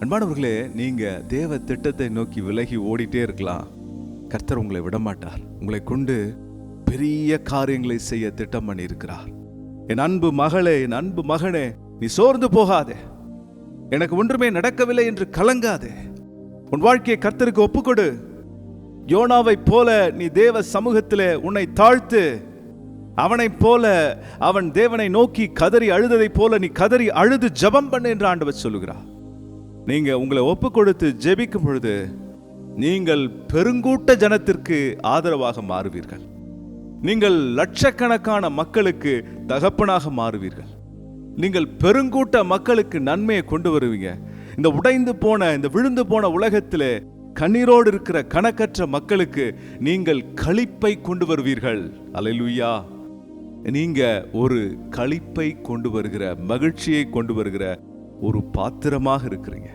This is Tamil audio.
அன்பானவர்களே, நீங்க தேவ திட்டத்தை நோக்கி விலகி ஓடிட்டே இருக்கலாம். கர்த்தர் உங்களை விடமாட்டார். உங்களை கொண்டு பெரிய காரியங்களை செய்ய திட்டம் பண்ணி இருக்கிறார். என் அன்பு மகளே, என் அன்பு மகனே, நீ சோர்ந்து போகாதே. எனக்கு ஒன்றுமே நடக்கவில்லை என்று கலங்காதே. உன் வாழ்க்கையை கர்த்தருக்கு ஒப்புக்கொடு. யோனாவை போல நீ தேவ சமூகத்திலே உன்னை தாழ்த்து. அவனைப் போல அவன் தேவனை நோக்கி கதறி அழுததை போல நீ கதறி அழுது ஜெபம் பண்ணு என்று ஆண்டவர் சொல்லுகிறார். நீங்க உங்களை ஒப்பு கொடுத்து ஜெபிக்கும் பொழுது நீங்கள் பெருங்கூட்ட ஜனத்திற்கு ஆதரவாக மாறுவீர்கள். நீங்கள் லட்சக்கணக்கான மக்களுக்கு தகப்பனாக மாறுவீர்கள். நீங்கள் பெருங்கூட்ட மக்களுக்கு நன்மையை கொண்டு வருவீங்க. இந்த உடைந்து போன, இந்த விழுந்து போன உலகத்திலே கண்ணீரோடு இருக்கிற கணக்கற்ற மக்களுக்கு நீங்கள் களிப்பை கொண்டு வருவீர்கள். அல்லேலூயா. நீங்க ஒரு களிப்பை கொண்டு வருகிற, மகிழ்ச்சியை கொண்டு வருகிற ஒரு பாத்திரமாக இருக்கிறீங்க.